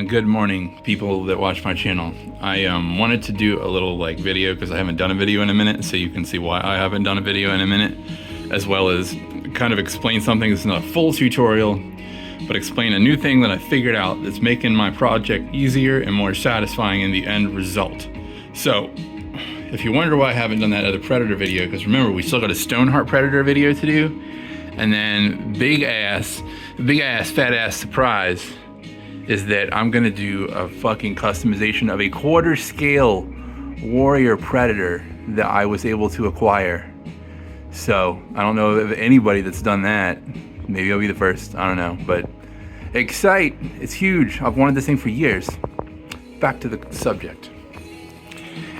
Good morning, people that watch my channel. I wanted to do a little video because I haven't done a video in a minute, so you can see why I haven't done a video in a minute, as well as kind of explain something that's not a full tutorial, but explain a new thing that I figured out that's making my project easier and more satisfying in the end result. So, if you wonder why I haven't done that other Predator video, because remember, we still got a Stoneheart Predator video to do, and then big ass, fat ass surprise is that I'm gonna do a fucking customization of a quarter scale Warrior Predator that I was able to acquire. So I don't know of anybody that's done that. Maybe I'll be the first, I don't know, but Excite, it's huge. I've wanted this thing for years. Back to the subject.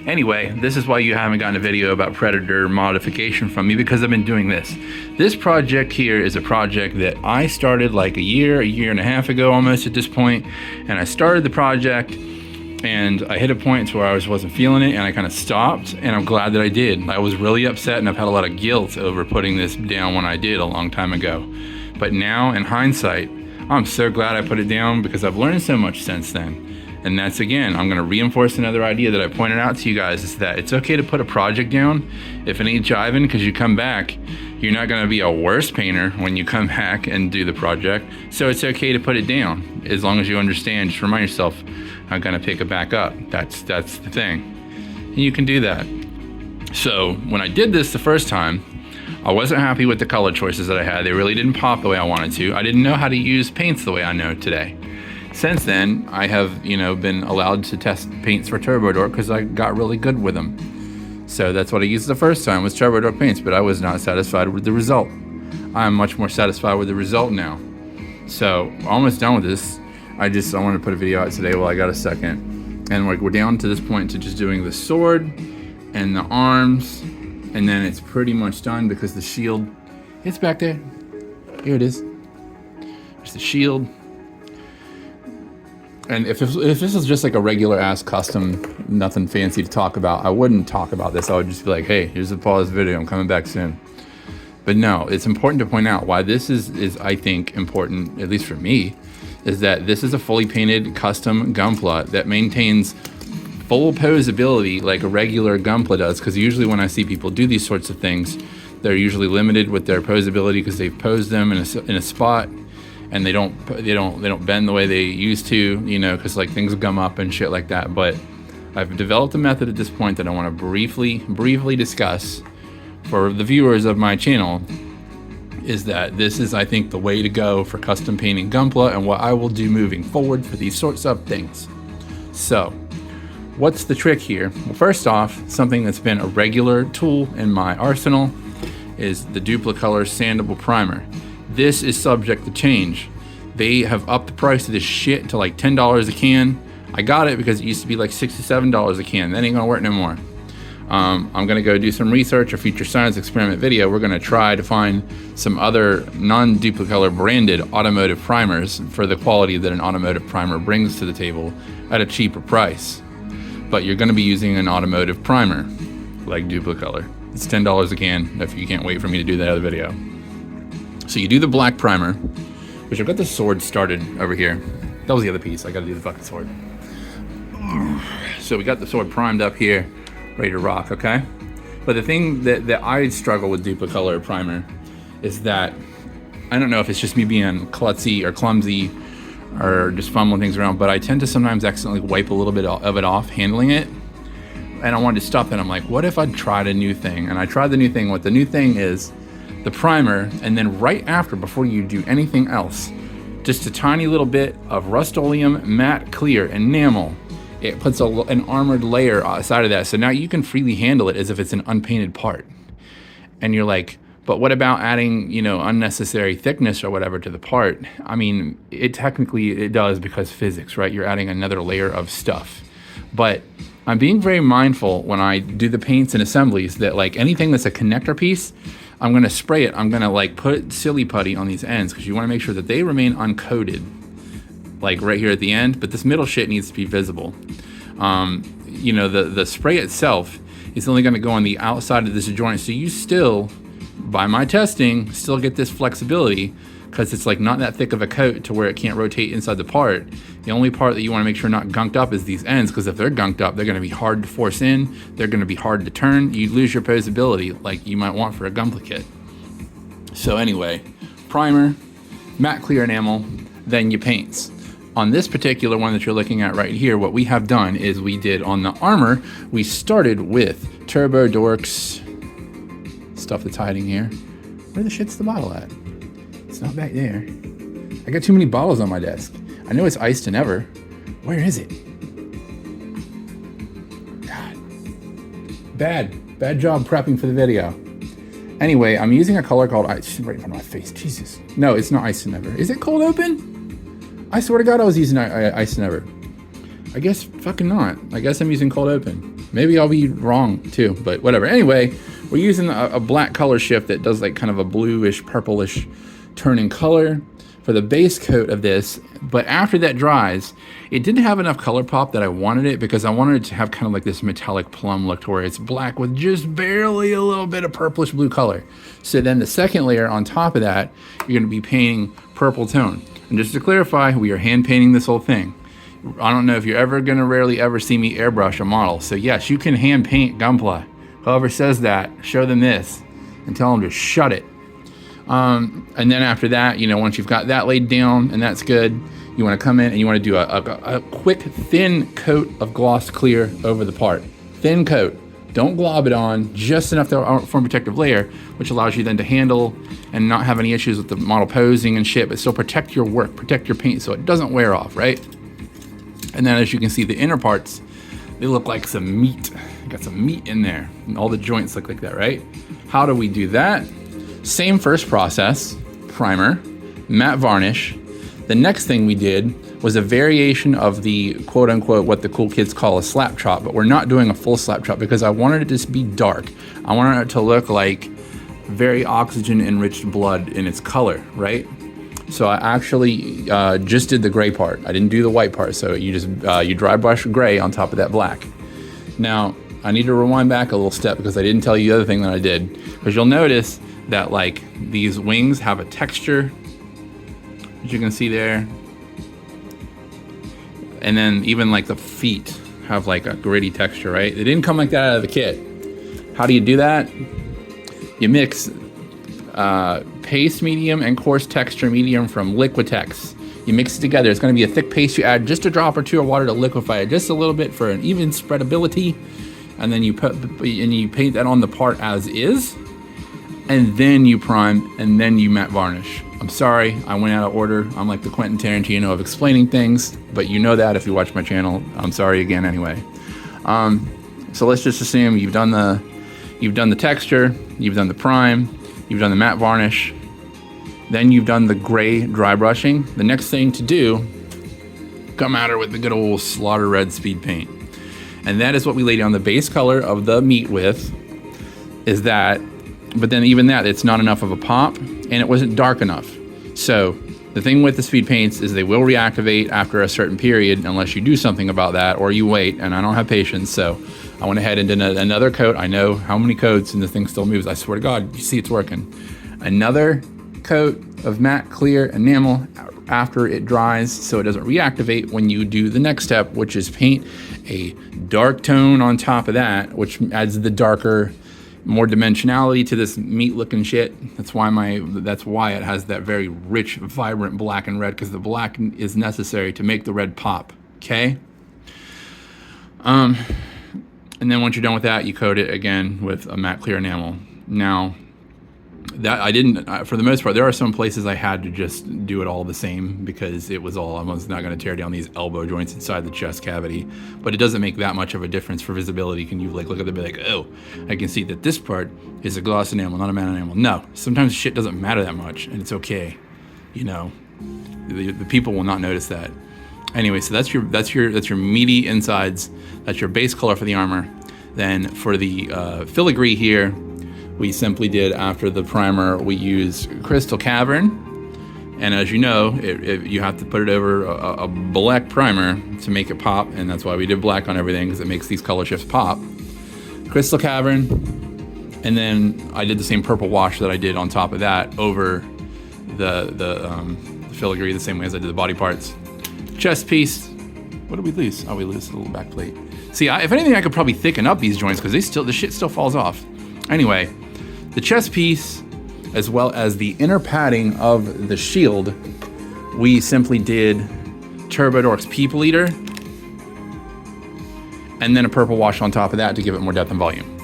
Anyway, this is why you haven't gotten a video about Predator modification from me, because I've been doing this. This project here is a project that I started like a year and a half ago almost at this point, and I started the project and I hit a point to where I wasn't feeling it and I kind of stopped, and I'm glad that I did. I was really upset and I've had a lot of guilt over putting this down when I did a long time ago. But now in hindsight, I'm so glad I put it down because I've learned so much since then. And that's, again, I'm gonna reinforce another idea that I pointed out to you guys, is that it's okay to put a project down if it ain't jiving, because you come back, you're not gonna be a worse painter when you come back and do the project. So it's okay to put it down, as long as you understand, just remind yourself, I'm gonna pick it back up. That's the thing. And you can do that. So when I did this the first time, I wasn't happy with the color choices that I had. They really didn't pop the way I wanted to. I didn't know how to use paints the way I know today. Since then, I have, been allowed to test paints for Turbo Dork because I got really good with them. So that's what I used the first time, was Turbo Dork paints, but I was not satisfied with the result. I'm much more satisfied with the result now. So, almost done with this. I want to put a video out today while I got a second. And we're down to this point to just doing the sword and the arms, and then it's pretty much done because the shield, it's back there. Here it is. There's the shield. And if this is just like a regular ass custom, nothing fancy to talk about, I wouldn't talk about this. I would just be like, hey, here's the pause video, I'm coming back soon. But no, it's important to point out why this is I think important, at least for me, is that this is a fully painted custom gunpla that maintains full posability like a regular gunpla does, because usually when I see people do these sorts of things, they're usually limited with their posability because they've posed them in a spot, and they don't bend the way they used to, because things gum up and shit like that. But I've developed a method at this point that I want to briefly discuss for the viewers of my channel, is that this is, I think, the way to go for custom painting gunpla and what I will do moving forward for these sorts of things. So, what's the trick here? Well, first off, something that's been a regular tool in my arsenal is the Duplicolor Sandable Primer. This is subject to change. They have upped the price of this shit to like $10 a can. I got it because it used to be like $6 to $7 a can. That ain't gonna work no more. I'm gonna go do some research, a future science experiment video. We're gonna try to find some other non-Duplicolor branded automotive primers for the quality that an automotive primer brings to the table at a cheaper price. But you're gonna be using an automotive primer like Duplicolor. It's $10 a can if you can't wait for me to do that other video. So you do the black primer, which I've got the sword started over here. That was the other piece. I gotta do the fucking sword. So we got the sword primed up here, ready to rock, okay? But the thing that I struggle with Duplicolor primer is that, I don't know if it's just me being klutzy or clumsy or just fumbling things around, but I tend to sometimes accidentally wipe a little bit of it off handling it. And I wanted to stop that. I'm like, what if I tried a new thing? And I tried the new thing. What the new thing is, the primer, and then right after, before you do anything else, just a tiny little bit of Rust-Oleum matte clear enamel. It puts an armored layer outside of that, so now you can freely handle it as if it's an unpainted part. And you're like, but what about adding, unnecessary thickness or whatever to the part? I mean, it technically does, because physics, right? You're adding another layer of stuff. But I'm being very mindful when I do the paints and assemblies that anything that's a connector piece, I'm gonna spray it. I'm gonna put silly putty on these ends, because you wanna make sure that they remain uncoated, right here at the end, but this middle shit needs to be visible. The spray itself is only gonna go on the outside of this joint, so you still, by my testing, still get this flexibility, because it's like not that thick of a coat to where it can't rotate inside the part. The only part that you want to make sure not gunked up is these ends, because if they're gunked up, they're going to be hard to force in. They're going to be hard to turn. You lose your posability like you might want for a Gunpla kit. So anyway, primer, matte clear enamel, then your paints. On this particular one that you're looking at right here, what we have done is we did on the armor, we started with Turbo Dorks, stuff that's hiding here. Where the shit's the bottle at? It's not back there. I got too many bottles on my desk. I know it's iced and ever. Where is it? God. Bad job prepping for the video. Anyway, I'm using a color called ice right in front of my face. Jesus. No, it's not ice and ever. Is it cold open? I swear to God I was using ice and ever. I guess fucking not. I guess I'm using cold open. Maybe I'll be wrong too, but whatever. Anyway, we're using a black color shift that does like kind of a bluish, purplish turning color for the base coat of this. But after that dries, it didn't have enough color pop that I wanted it, because I wanted it to have kind of like this metallic plum look to where it's black with just barely a little bit of purplish blue color. So then the second layer on top of that, you're going to be painting purple tone. And just to clarify, we are hand painting this whole thing. I don't know if you're ever going to rarely ever see me airbrush a model. So yes, you can hand paint Gunpla. Whoever says that, show them this and tell them to shut it. And then after that, once you've got that laid down and that's good, you want to come in and you want to do a quick thin coat of gloss clear over the part. Thin coat. Don't glob it on, just enough to form a protective layer, which allows you then to handle and not have any issues with the model posing and shit, but still protect your work, protect your paint so it doesn't wear off, right? And then as you can see, the inner parts, they look like some meat. Got some meat in there. And all the joints look like that, right? How do we do that? Same first process, primer, matte varnish. The next thing we did was a variation of the quote unquote, what the cool kids call a slap chop, but we're not doing a full slap chop because I wanted it to be dark. I wanted it to look like very oxygen enriched blood in its color, right? So I actually just did the gray part. I didn't do the white part. So you just, you dry brush gray on top of that black. Now, I need to rewind back a little step because I didn't tell you the other thing that I did. Because you'll notice that like these wings have a texture, as you can see there. And then even like the feet have like a gritty texture, right? They didn't come like that out of the kit. How do you do that? You mix paste medium and coarse texture medium from Liquitex. You mix it together. It's going to be a thick paste. You add just a drop or two of water to liquefy it just a little bit for an even spreadability, and then you paint that on the part as is, and then you prime, and then you matte varnish. I'm sorry, I went out of order. I'm like the Quentin Tarantino of explaining things, but you know that if you watch my channel. I'm sorry again anyway. So let's just assume you've done the texture, you've done the prime, you've done the matte varnish, then you've done the gray dry brushing. The next thing to do, come at her with the good old Slaughter Red speed paint. And that is what we laid down the base color of the meat with, is that, but then even that, it's not enough of a pop, and it wasn't dark enough. So the thing with the speed paints is they will reactivate after a certain period unless you do something about that or you wait, and I don't have patience, so I went ahead and did another coat. I know how many coats and the thing still moves. I swear to God, you see it's working. Another coat of matte clear enamel after it dries so it doesn't reactivate when you do the next step, which is paint a dark tone on top of that, which adds the darker, more dimensionality to this meat looking shit. That's why it has that very rich, vibrant black and red, because the black is necessary to make the red pop, okay? And then once you're done with that, you coat it again with a matte clear enamel. Now, that I didn't, for the most part, there are some places I had to just do it all the same because I was not going to tear down these elbow joints inside the chest cavity. But it doesn't make that much of a difference for visibility. Can you like look at the bit like, oh, I can see that this part is a gloss enamel, not a matte enamel. No, sometimes shit doesn't matter that much, and it's okay. You know, the people will not notice that. Anyway, so that's your meaty insides. That's your base color for the armor. Then for the filigree here, we simply did, after the primer, we use Crystal Cavern. And as you know, you have to put it over a black primer to make it pop. And that's why we did black on everything, because it makes these color shifts pop. Crystal Cavern. And then I did the same purple wash that I did on top of that over the filigree the same way as I did the body parts. Chest piece, what did we lose? Oh, we lose the little back plate. See, if anything, I could probably thicken up these joints because the shit still falls off. Anyway, the chest piece, as well as the inner padding of the shield, we simply did Turbodorx People Eater, and then a purple wash on top of that to give it more depth and volume.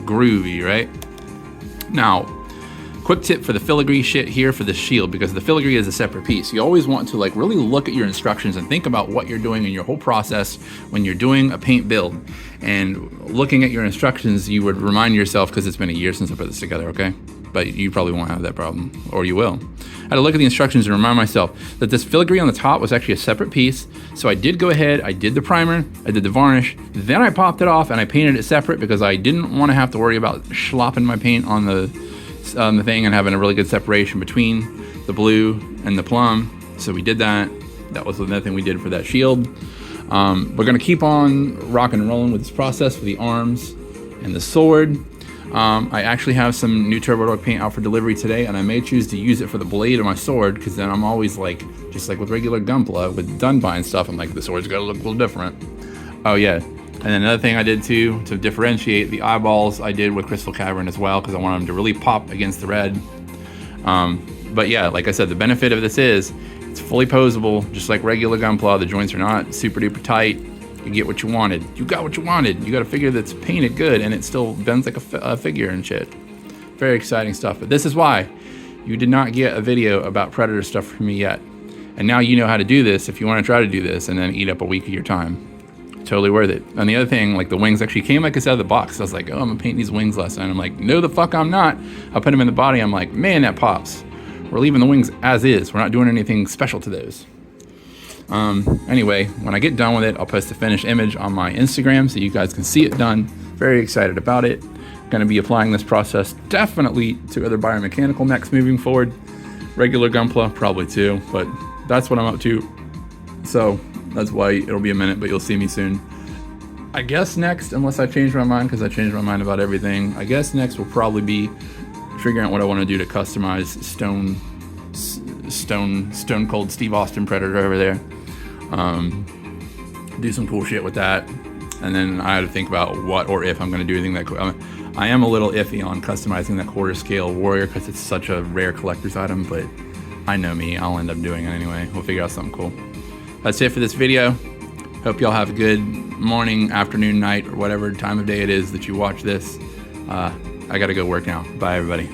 Groovy, right? Now, quick tip for the filigree shit here for the shield, because the filigree is a separate piece. You always want to like really look at your instructions and think about what you're doing in your whole process when you're doing a paint build. And looking at your instructions, you would remind yourself, because it's been a year since I put this together, okay? But you probably won't have that problem, or you will. I had to look at the instructions and remind myself that this filigree on the top was actually a separate piece. So I did go ahead, I did the primer, I did the varnish, then I popped it off and I painted it separate because I didn't want to have to worry about slopping my paint on the thing and having a really good separation between the blue and the plum. So we did that. That was another thing we did for that shield. We're gonna keep on rocking and rolling with this process for the arms and the sword. I actually have some new Turbodorx paint out for delivery today, and I may choose to use it for the blade of my sword, because then I'm always like, just like with regular Gunpla, with Dunbine stuff, I'm like, the sword's gotta look a little different. Oh yeah, and then another thing I did too, to differentiate the eyeballs, I did with Crystal Cavern as well, because I want them to really pop against the red. But yeah, like I said, the benefit of this is, it's fully posable, just like regular Gunpla. The joints are not super duper tight. You get what you wanted. You got what you wanted. You got a figure that's painted good and it still bends like a figure and shit. Very exciting stuff. But this is why you did not get a video about Predator stuff from me yet. And now you know how to do this if you want to try to do this and then eat up a week of your time. Totally worth it. And the other thing, like the wings actually came like this out of the box. I was like, oh, I'm gonna paint these wings last night. I'm like, no the fuck I'm not. I put them in the body. I'm like, man, that pops. We're leaving the wings as is. We're not doing anything special to those. Anyway, when I get done with it, I'll post a finished image on my Instagram so you guys can see it done. Very excited about it. Going to be applying this process definitely to other biomechanical mechs moving forward. Regular Gunpla, probably too, but that's what I'm up to. So that's why it'll be a minute, but you'll see me soon. I guess next, unless I change my mind, because I change my mind about everything, I guess next will probably be figuring out what I want to do to customize Stone Cold Steve Austin Predator over there. Do some cool shit with that, and then I had to think about what or if I'm going to do anything that cool. I am a little iffy on customizing that quarter scale warrior because it's such a rare collector's item, but I know me, I'll end up doing it anyway. We'll figure out something cool. That's it for this video. Hope y'all have a good morning, afternoon, night, or whatever time of day it is that you watch this. I gotta go work now. Bye everybody.